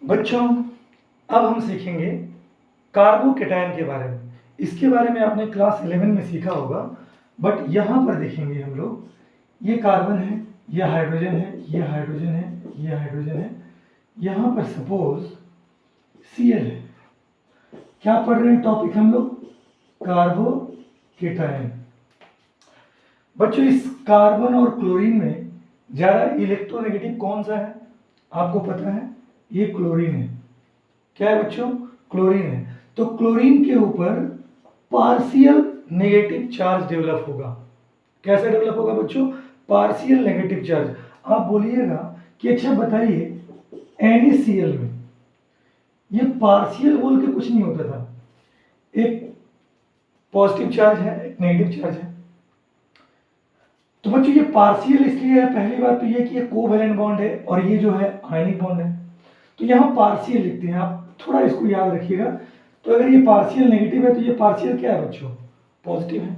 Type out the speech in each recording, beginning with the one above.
बच्चों, अब हम सीखेंगे कार्बोकेटायन के बारे में। इसके बारे में आपने क्लास 11 में सीखा होगा, बट यहाँ पर देखेंगे हम लोग, ये कार्बन है, ये हाइड्रोजन है, ये हाइड्रोजन है, ये हाइड्रोजन है, यहाँ पर सपोज Cl है। क्या पढ़ रहे हैं टॉपिक हम लोग? कार्बोकेटायन। बच्चों, इस कार्बन और क्लोरीन में ज़्यादा इलेक्ट्रोनेगेटिव कौन सा है? आपको पता है, ये क्लोरीन है। क्या है बच्चों? क्लोरीन है। तो क्लोरीन के ऊपर पार्शियल नेगेटिव चार्ज डेवलप होगा। कैसे डेवलप होगा बच्चों? Partial negative charge. आप बोलिएगा कि अच्छा बताइए, NaCl में ये पार्शियल बोल के कुछ नहीं होता था, एक पॉजिटिव चार्ज है, एक नेगेटिव चार्ज है। तो बच्चों ये पार्शियल इसलिए है, पहली बात तो ये कि ये कोवैलेंट बॉन्ड है और ये जो है आयनिक बॉन्ड है, तो यहाँ पार्शियल लिखते हैं। आप थोड़ा इसको याद रखिएगा। तो अगर ये पार्शियल नेगेटिव है तो ये पार्शियल क्या है बच्चों? पॉजिटिव है।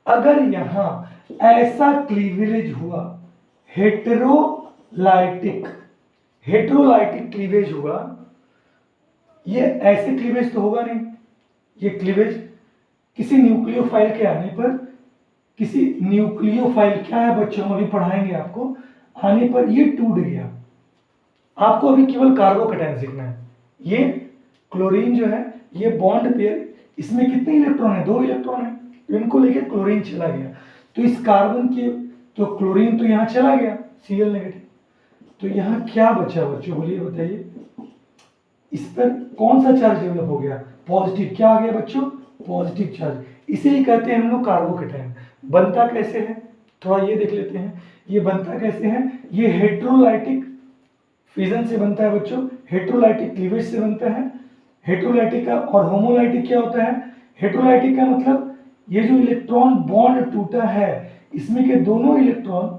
अगर यहाँ ऐसा क्लीवेज हुआ, हेटेरोलाइटिक क्लीवेज हुआ, ये ऐसे क्लीवेज तो होगा नहीं। ये क्लीवेज किसी न्यूक्लियोफाइल के आने पर, किसी न्यूक्लियोफाइल क्या है बच्चों, हम अभी पढ़ाएंगे आपको, आने पर ये टूट गया। आपको अभी केवल कार्बोकेटायन सीखना है। ये क्लोरीन जो है, ये बॉन्ड पेयर, इसमें कितने इलेक्ट्रॉन है? 2 इलेक्ट्रॉन है। इनको लेके क्लोरीन चला गया, तो इस कार्बन के, तो क्लोरीन तो यहाँ चला गया, Cl नेगेटिव। तो यहाँ क्या बचा बच्चों, बोलिए बताइए। इस पर कौन सा चार्ज डेवलप हो गया? पॉजिटिव। क्या आ गया बच्चों? Positive charge. इसे ही कहते हैं हम लोग कार्बोकेटायन। बनता कैसे है थोड़ा ये देख लेते हैं। ये बनता कैसे है? ये हेटेरोलाइटिक फिजन से बनता है बच्चों, हेटेरोलाइटिक क्लीवेज से बनता है। हेटेरोलाइटिक का और होमोलाइटिक क्या होता है? हेटेरोलाइटिक का मतलब ये जो इलेक्ट्रॉन बॉन्ड टूटा है, इसमें के दोनों इलेक्ट्रॉन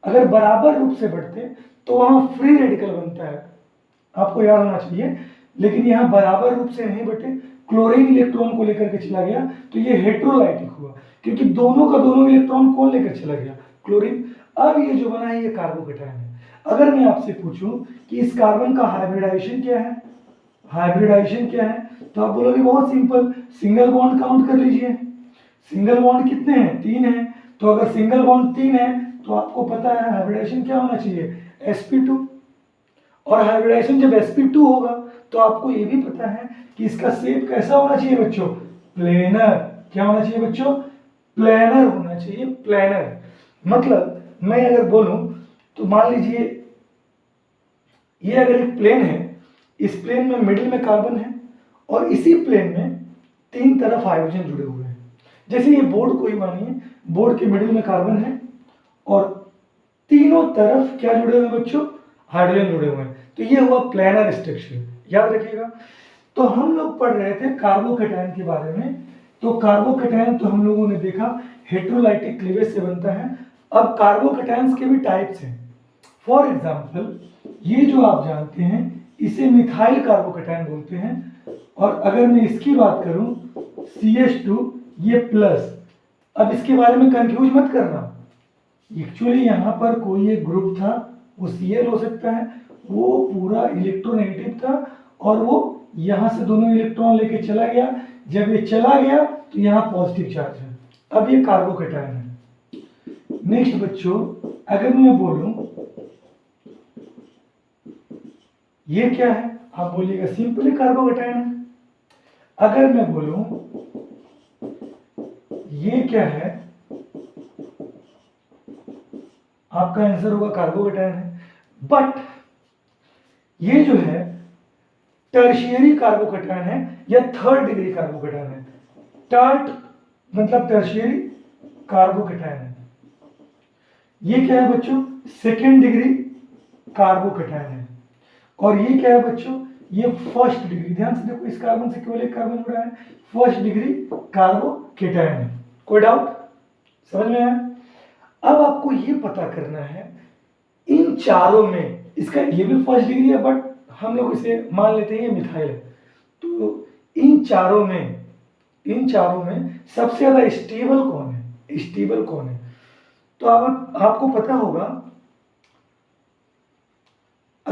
अगर बराबर रूप से बढ़ते तो वहां फ्री रेडिकल बनता है, आपको याद होना चाहिए। लेकिन यहाँ बराबर रूप से नहीं बटे, क्लोरीन इलेक्ट्रॉन को लेकर के चला गया, तो ये हेटेरोलाइटिक हुआ, क्योंकि दोनों का दोनों इलेक्ट्रॉन कौन लेकर चला गया? क्लोरीन। अब ये जो बना है ये कार्बोकेटायन है। अगर मैं आपसे पूछूं कि इस कार्बन का हाइब्रिडाइजेशन क्या है, तो आप बोलोगे बहुत सिंपल, सिंगल बॉन्ड काउंट कर लीजिए। सिंगल बॉन्ड कितने हैं? 3 हैं। तो अगर सिंगल बॉन्ड 3 है तो आपको पता है हाइब्रिडाइजेशन क्या होना चाहिए? sp2। और हाइब्रिडाइजेशन जब sp2 होगा तो आपको ये भी पता है कि इसका शेप कैसा होना चाहिए बच्चों? प्लेनर। क्या होना चाहिए बच्चों? प्लेनर होना चाहिए, प्लेनर। मतलब मैं अगर बोलूं तो मान लीजिए ये अगर एक प्लेन है, इस प्लेन में मिडिल में कार्बन है और इसी प्लेन में 3 तरफ हाइड्रोजन जुड़े हुए हैं। जैसे ये बोर्ड को ही मानिए, बोर्ड के मिडिल में कार्बन है और तीनों तरफ क्या जुड़े हुए बच्चों? हाइड्रोजन जुड़े हुए हैं। तो ये हुआ प्लेनर स्ट्रक्चर, याद रखिएगा। तो हम लोग पढ़ रहे थे कार्बोकेटायन के बारे में। तो कार्बोकेटायन तो हम लोगों ने देखा हेटेरोलाइटिक क्लीवेज से बनता है। अब कार्बोकेटायंस के भी टाइप्स हैं। फॉर एग्जाम्पल, ये जो आप जानते हैं इसे मिथाइल कार्बोकेटायन बोलते हैं। और अगर मैं इसकी बात करूं, CH2 ये प्लस। अब इसके बारे में कंफ्यूज मत करना, एक्चुअली यहाँ पर कोई एक ग्रुप था, वो Cl हो सकता है, वो पूरा इलेक्ट्रोनेगेटिव था और वो यहाँ से दोनों इलेक्ट्रॉन लेके चला गया। जब ये चला गया तो यहाँ पॉजिटिव चार्ज है। अब ये कार्बोकेटायन है। नेक्स्ट बच्चों, अगर मैं बोलूं ये क्या है, आप बोलिएगा सिंपली कार्बोकेटायन है। अगर मैं बोलूं ये क्या है, आपका आंसर होगा कार्बोकेटायन है। बट ये जो है टर्शियरी कार्बोकेटायन है या 3rd डिग्री कार्बोकेटायन है। टर्ट मतलब टर्शियरी कार्बोकेटायन है। ये क्या है बच्चों? 2nd डिग्री कार्बोकेटायन है। और ये क्या है बच्चों? ये 1st डिग्री। ध्यान से देखो, इस कार्बन से केवल एक कार्बन जुड़ा है, 1st डिग्री कार्बोकेटायन है। कोई डाउट? समझ में आया? अब आपको ये पता करना है इन चारों में, इसका ये भी 1st डिग्री है बट हम लोग इसे मान लेते हैं ये मिथाइल है। तो इन चारों में सबसे ज्यादा स्टेबल कौन है? तो आपको पता होगा,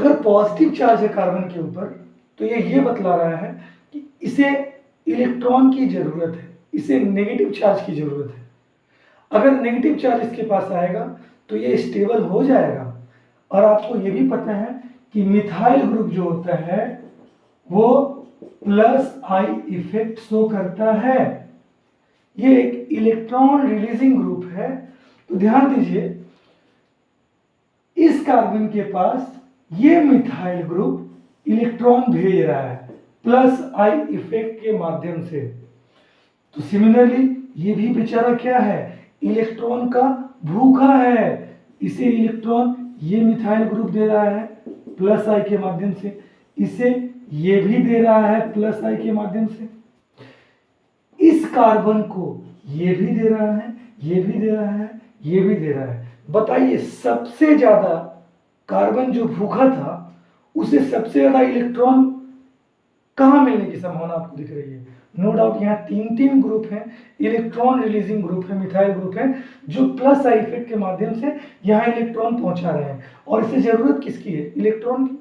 अगर पॉजिटिव चार्ज है कार्बन के ऊपर तो ये बतला रहा है कि इसे इलेक्ट्रॉन की जरूरत है, इसे नेगेटिव चार्ज की जरूरत है। अगर नेगेटिव चार्ज इसके पास आएगा तो ये स्टेबल हो जाएगा। और आपको ये भी पता है कि मिथाइल ग्रुप जो होता है वो प्लस आई इफेक्ट शो करता है। ये एक इलेक्ट्रॉन रिलीजिंग ग्रुप है। तो ध्यान दीजिए, इस कार्बन के पास ये मिथाइल ग्रुप इलेक्ट्रॉन भेज रहा है प्लस आई इफेक्ट के माध्यम से। तो सिमिलरली ये भी बेचारा क्या है, इलेक्ट्रॉन का भूखा है। इसे इलेक्ट्रॉन ये मिथाइल ग्रुप दे रहा है प्लस आई के माध्यम से, इसे ये भी दे रहा है प्लस आई के माध्यम से, इस कार्बन को ये भी दे रहा है, ये भी दे रहा है, ये भी दे रहा है। बताइए सबसे ज्यादा कार्बन जो भूखा था उसे सबसे ज्यादा इलेक्ट्रॉन कहां मिलने की संभावना आपको दिख रही है? नो डाउट यहाँ तीन ग्रुप हैं, इलेक्ट्रॉन रिलीजिंग ग्रुप है, मिथाइल ग्रुप है, जो प्लस आई इफेक्ट के माध्यम से यहाँ इलेक्ट्रॉन पहुंचा रहे हैं। और इसे जरूरत किसकी है? इलेक्ट्रॉन की।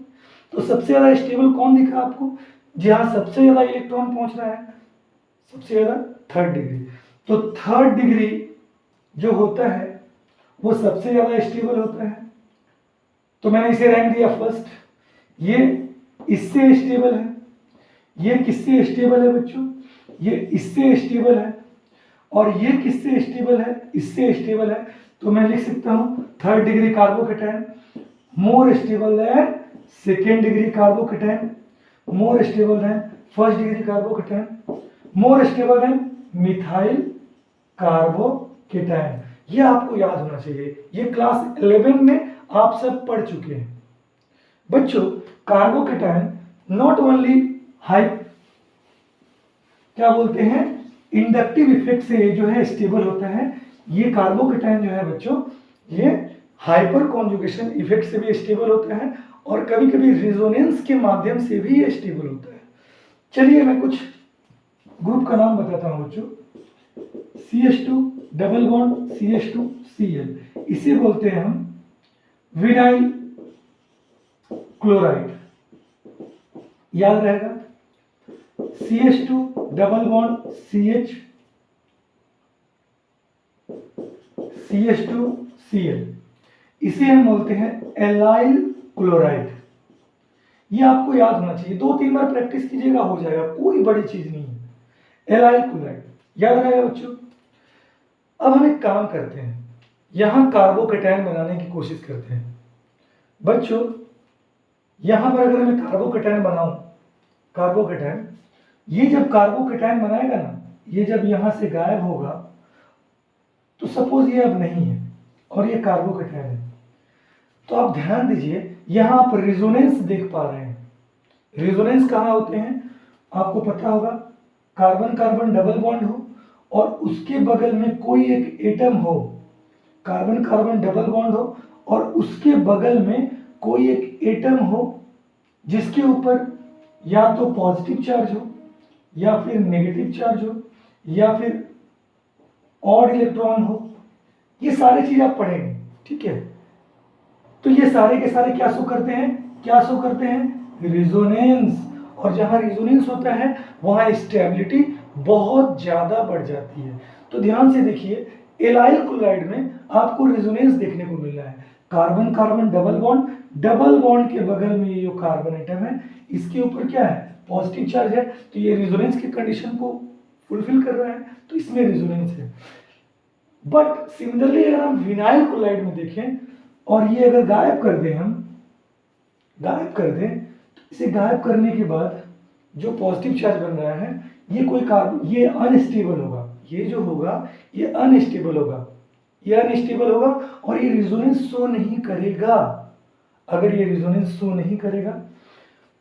तो सबसे ज्यादा स्टेबल कौन दिख रहा है आपको? जहां सबसे ज्यादा इलेक्ट्रॉन पहुंच रहा है, सबसे ज्यादा थर्ड डिग्री। तो थर्ड डिग्री जो होता है वो सबसे ज्यादा स्टेबल होता है। तो मैंने इसे रैंक दिया फर्स्ट। ये इससे स्टेबल है। ये किससे स्टेबल है बच्चों? ये इससे स्टेबल है। और ये किससे स्टेबल है? इससे स्टेबल है। तो मैं लिख सकता हूं third degree carbocation more stable then second degree carbocation, more stable then first degree carbocation, more stable then methyl carbocation. ये आपको याद होना चाहिए। ये क्लास 11 में आप सब पढ़ चुके हैं बच्चों। कार्बोकेटायन नॉट ओनली हाई क्या बोलते हैं, इंडक्टिव इफेक्ट से जो है स्टेबल होता है। ये कार्बोकेटायन जो है बच्चों, ये हाइपर कॉन्जुगेशन इफेक्ट से भी स्टेबल होता है और कभी कभी रेजोनेंस के माध्यम से भी ये स्टेबल होता है। चलिए मैं कुछ ग्रुप का नाम बताता हूं बच्चों। CH2 डबल बॉन्ड CH2Cl, इसे बोलते हैं हम विनाइल क्लोराइड। याद रहेगा, CH2 डबल बॉन्ड CH2Cl, इसे हम बोलते हैं एलाइल क्लोराइड। ये आपको याद होना चाहिए, 2-3 बार प्रैक्टिस कीजिएगा हो जाएगा, कोई बड़ी चीज नहीं है। एलाइल क्लोराइड याद रहेगा बच्चों। अब हम एक काम करते हैं, यहां कार्बोकेटायन बनाने की कोशिश करते हैं बच्चों। यहां पर अगर मैं कार्बोकेटायन बनाऊं, कार्बोकेटायन, ये जब कार्बोकेटायन बनाएगा ना, ये जब यहां से गायब होगा तो सपोज ये अब नहीं है और ये कार्बोकेटायन है, तो आप ध्यान दीजिए यहां आप रेजोनेंस देख पा रहे हैं। रेजोनेंस कहां होते हैं आपको पता होगा, कार्बन कार्बन डबल बॉन्ड हो और उसके बगल में कोई एक एटम हो, कार्बन कार्बन डबल बॉन्ड हो और उसके बगल में कोई एक एटम हो जिसके ऊपर या तो पॉजिटिव चार्ज हो या फिर नेगेटिव चार्ज हो या फिर ऑड इलेक्ट्रॉन हो। ये सारी चीज आप पढ़ेंगे, ठीक है। तो ये सारे के सारे क्या शो करते हैं, क्या शो करते हैं? रेजोनेंस। और जहां रेजोनेंस होता है वहां स्टेबिलिटी बहुत ज्यादा बढ़ जाती है। तो ध्यान से देखिए, एलाइल क्लोराइड में आपको रेजोनेंस देखने को मिल रहा है। Carbon carbon double bond, double bond के बगल में ये जो कार्बन एटम है इसके ऊपर क्या है? पॉजिटिव चार्ज है, तो ये रेजोनेंस की कंडीशन को फुलफिल कर रहा है, तो इसमें रेजोनेंस है। बट सिमिलरली अगर हम विनाइल क्लोराइड में देखें और ये अगर गायब कर दें, हम गायब कर दें, तो इसे गायब करने के बाद जो पॉजिटिव चार्ज बन रहा है ये कोई कार्बन, ये अनस्टेबल होगा, ये जो होगा ये अनस्टेबल होगा, ये अनस्टेबल होगा और ये रेजोनेंस शो नहीं करेगा। अगर ये रेजोनेंस शो नहीं करेगा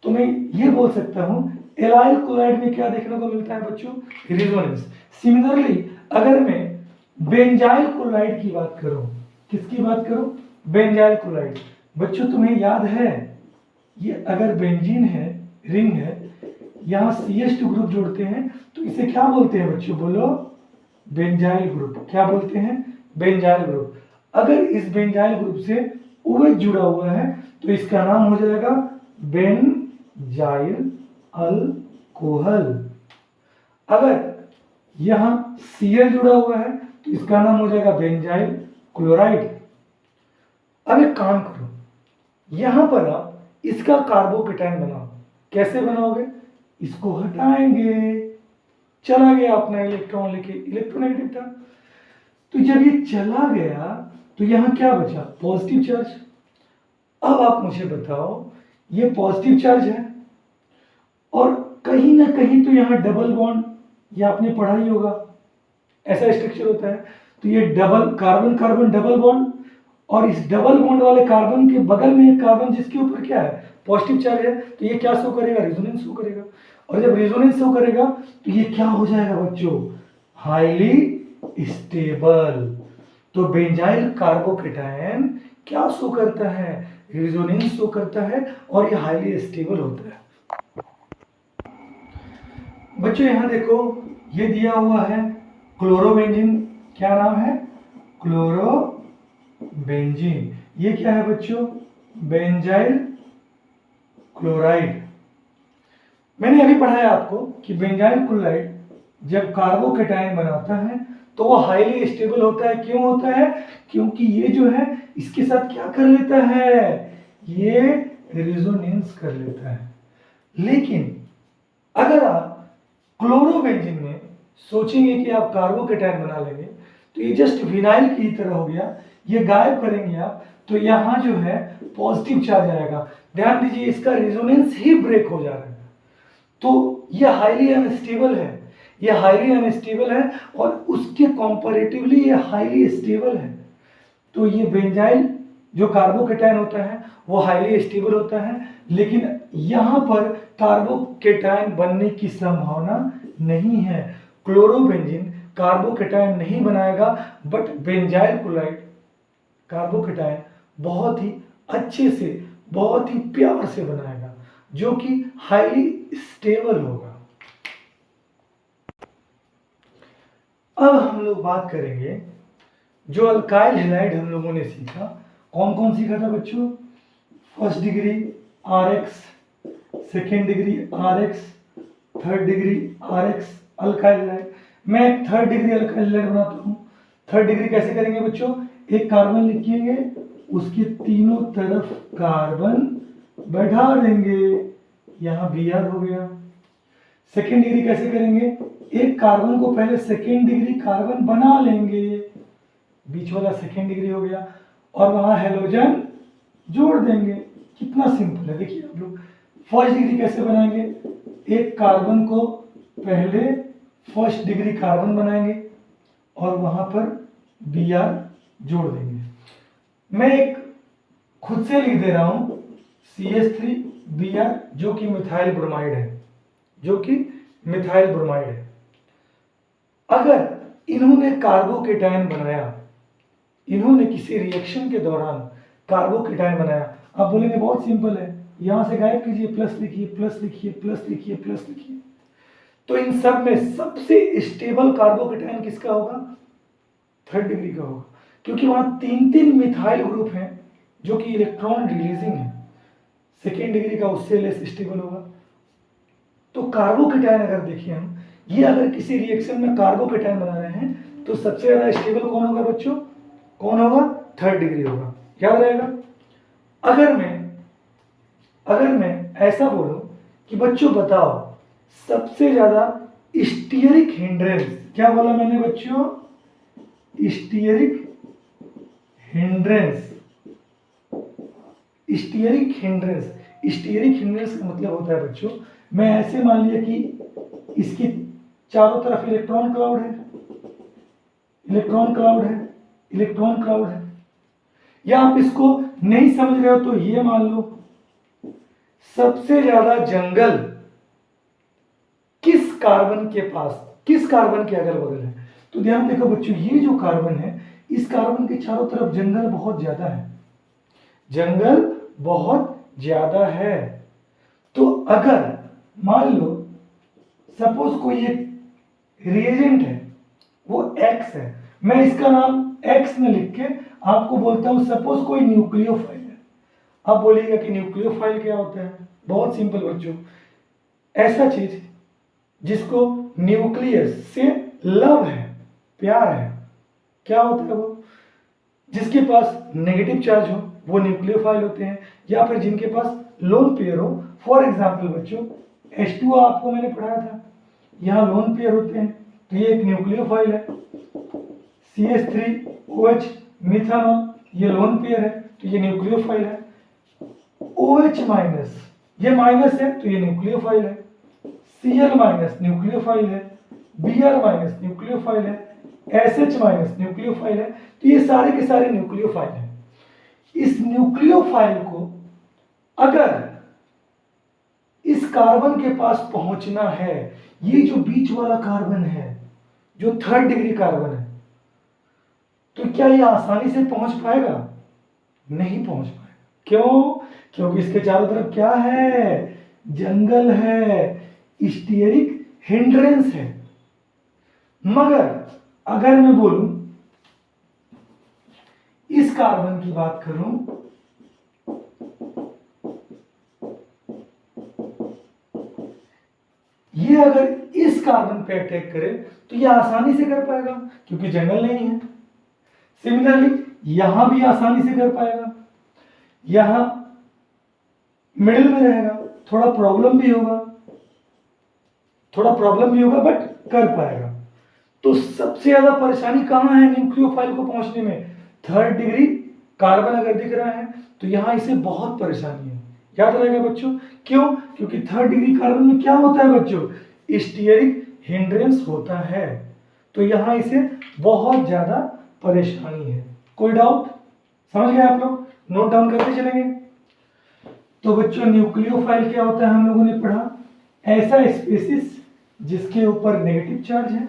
तो मैं ये बोल सकता हूं एलाइल क्लोराइड में क्या देखने को मिलता है बच्चों? रेजोनेंस। सिमिलरली अगर मैं बेंजाइल क्लोराइड की बात करूं, किसकी बात करूं? Benzyl chloride. बच्चों तुम्हें याद है, ये अगर बेंजीन है, रिंग है, यहां CH2 ग्रुप जोड़ते हैं तो इसे क्या बोलते हैं बच्चों? बोलो, बेंजाइल ग्रुप। क्या बोलते हैं? Benzyl group. अगर इस बेंजाइल ग्रुप से OH जुड़ा हुआ है तो इसका नाम हो जाएगा बेंजाइल अल्कोहल। अगर यहां Cl जुड़ा हुआ है तो इसका नाम हो जाएगा बेंजाइल क्लोराइड। अब एक काम करो, यहां पर आप इसका कार्बोकेटायन बनाओ। कैसे बनाओगे? इसको हटाएंगे, चला गया अपना इलेक्ट्रॉन लेके, इलेक्ट्रोनेगेटिव था। तो जब ये चला गया तो यहां क्या बचा? Positive charge. अब आप मुझे बताओ, ये पॉजिटिव चार्ज है और कहीं ना कहीं तो यहां डबल बॉन्ड, ये आपने पढ़ा ही होगा, ऐसा स्ट्रक्चर होता है। तो ये double carbon carbon double bond, और इस डबल बॉन्ड वाले कार्बन के बगल में एक कार्बन जिसके ऊपर क्या है? पॉजिटिव चार्ज है। तो ये क्या शो करेगा? रेजोनेंस शो करेगा। और जब रेजोनेंस शो करेगा तो ये क्या हो जाएगा बच्चों? Highly stable. तो बेंजाइल कार्बोकेटायन क्या शो करता है? रेजोनेंस शो करता है और ये हाईली स्टेबल होता है। बच्चों यहां देखो, ये दिया हुआ है क्लोरोबेंजीन। क्या नाम है? क्लोरोबेंजीन। ये क्या है बच्चों? Benzyl chloride. मैंने अभी पढ़ाया आपको कि बेंजाइल क्लोराइड जब कार्बोकेटायन बनाता है तो वो हाईली स्टेबल होता है। क्यों होता है? क्योंकि ये जो है इसके साथ क्या कर लेता है? ये रेजोनेंस कर लेता है। लेकिन अगर आप क्लोरोबेंजीन में सोचेंगे कि आप कार्बोकेटायन बना लेंगे तो ये जस्ट विनाइल की तरह हो गया, ये गायब करेंगे आप तो यहां जो है पॉजिटिव चार्ज आएगा। ध्यान दीजिए, इसका रेजोनेंस ही ब्रेक हो जा रहा है। तो ये हाईली अनस्टेबल है, ये हाईली अनस्टेबल है और उसके कंपैरेटिवली ये हाईली स्टेबल है। तो ये बेंजाइल जो कार्बोकेटायन होता है वो हाईली स्टेबल होता है, लेकिन यहां पर कार्बोकेटायन बनने की संभावना नहीं है। क्लोरोबेंजीन कार्बोकेटायन नहीं बनाएगा, बट बेंजाइल क्लोराइड कार्बोकेटायन बहुत ही अच्छे से, बहुत ही प्यार से बनाएगा, जो कि हाईली स्टेबल होगा। अब हम लोग बात करेंगे जो अल्काइल हैलाइड हम लोगों ने सीखा। कौन कौन सीखा था बच्चों? First degree RX, second degree RX, third degree RX alkyl halide. मैं थर्ड डिग्री अल्काइल हैलाइड बनाता हूँ। थर्ड डिग्री कैसे करेंगे बच्चों? एक कार्बन लिखिएंगे, उसके तीनों तरफ कार्बन बैठा देंगे, यहाँ Br हो गया। सेकेंड डिग्री कैसे करेंगे? एक कार्बन को पहले सेकेंड डिग्री कार्बन बना लेंगे, बीच वाला सेकेंड डिग्री हो गया, और वहां हेलोजन जोड़ देंगे। कितना सिंपल है, देखिए आप लोग। फर्स्ट डिग्री कैसे बनाएंगे? एक कार्बन को पहले फर्स्ट डिग्री कार्बन बनाएंगे और वहां पर Br जोड़ देंगे। मैं एक खुद से लिख दे रहा हूं, CH3Br, जो कि मिथाइल ब्रोमाइड है, जो कि मिथाइल ब्रोमाइड है। अगर इन्होंने कार्बोकेटायन बनाया, इन्होंने किसी रिएक्शन के दौरान कार्बोकेटायन बनाया, आप बोलेंगे बहुत सिंपल है, यहां से गायब कीजिए, प्लस लिखिए, प्लस लिखिए, प्लस लिखिए, प्लस लिखिए। तो इन सब में सबसे स्टेबल कार्बोकेटायन किसका होगा? थर्ड डिग्री का होगा, क्योंकि वहां तीन तीन मिथाइल ग्रुप हैं जो कि इलेक्ट्रॉन रिलीजिंग है। सेकेंड डिग्री का उससे लेस स्टेबल होगा। तो कार्बोकेटायन अगर देखिए हम, ये अगर किसी रिएक्शन में कार्बोकेटायन बना रहे हैं तो सबसे ज्यादा स्टेबल कौन होगा बच्चों? कौन होगा? थर्ड डिग्री होगा, याद रहेगा। अगर मैं ऐसा बोलूं कि बच्चों बताओ सबसे ज्यादा स्टीयरिक हिंड्रेंस, क्या बोला मैंने बच्चों? Stearic hindrance. Stearic hindrance, stearic hindrance का मतलब होता है बच्चों, मैं ऐसे मान लिया कि इसके चारों तरफ इलेक्ट्रॉन क्लाउड है, इलेक्ट्रॉन क्लाउड है, इलेक्ट्रॉन क्लाउड है, या आप इसको नहीं समझ रहे हो तो ये मान लो सबसे ज्यादा जंगल किस कार्बन के पास, किस कार्बन के अगल बगल है? तो ध्यान देखो बच्चों, ये जो कार्बन है, इस कार्बन के चारों तरफ जंगल बहुत ज्यादा है, जंगल बहुत ज्यादा है। तो अगर मान लो सपोज कोई एक रिएजेंट है, वो X है, मैं इसका नाम X में लिख के आपको बोलता हूं, सपोज कोई न्यूक्लियोफाइल है, अब बोलिएगा कि न्यूक्लियोफाइल क्या होता है। बहुत सिंपल बच्चों, ऐसा चीज जिसको न्यूक्लियस से लव है, प्यार है, क्या होता है वो? जिसके पास नेगेटिव चार्ज हो वो न्यूक्लियोफाइल होते हैं, या फिर जिनके पास लोन पेयर हो। फॉर एग्जाम्पल बच्चों, H2O आपको मैंने पढ़ाया था, यहाँ लोन पेयर होते हैं, तो ये एक न्यूक्लियोफाइल है। CH3OH मिथानॉल, ये लोन पेयर है, तो ये न्यूक्लियोफाइल है। OH माइनस, ये माइनस है तो ये न्यूक्लियोफाइल है। Cl माइनस न्यूक्लियोफाइल है। Br माइनस न्यूक्लियोफाइल है। SH माइनस न्यूक्लियोफाइल है। तो ये सारे के सारे न्यूक्लियोफाइल हैं। इस न्यूक्लियोफाइल को अगर इस कार्बन के पास पहुंचना है, ये जो बीच वाला कार्बन है, जो 3rd डिग्री कार्बन है, तो क्या ये आसानी से पहुंच पाएगा? नहीं पहुंच पाएगा। क्यों? क्योंकि इसके चारों तरफ क्या है? जंगल है, स्टीयरिक हिंड्रेंस है। मगर अगर मैं बोलूं, इस कार्बन की बात करूं, ये अगर इस कार्बन पे अटैक करे तो ये आसानी से कर पाएगा क्योंकि जंगल नहीं है। सिमिलरली यहां भी आसानी से कर पाएगा, यहां मिडिल में रहेगा, थोड़ा प्रॉब्लम भी होगा बट कर पाएगा। तो सबसे ज्यादा परेशानी कहां है न्यूक्लियोफाइल को पहुंचने में? 3rd डिग्री कार्बन अगर दिख रहा है तो यहां इसे बहुत परेशानी है। याद रहेगा बच्चों, क्यों? क्योंकि 3rd डिग्री कार्बन में क्या होता है बच्चों? स्टीयरिक हिंड्रेंस होता है, तो यहां इसे बहुत ज्यादा परेशानी है। कोई डाउट? समझ गए आप लोग? नोट डाउन करते चलेंगे। तो बच्चों न्यूक्लियोफाइल क्या होता है हम लोगों ने पढ़ा, ऐसा स्पीसीज जिसके ऊपर नेगेटिव चार्ज है,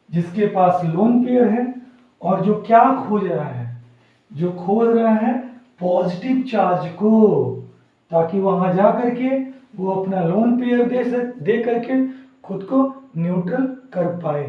जिसके पास लोन पेयर है, और जो क्या खोज रहा है? जो खोज रहा है पॉजिटिव चार्ज को, ताकि वहां जा करके वो अपना लोन पेयर दे करके खुद को न्यूट्रल कर पाए।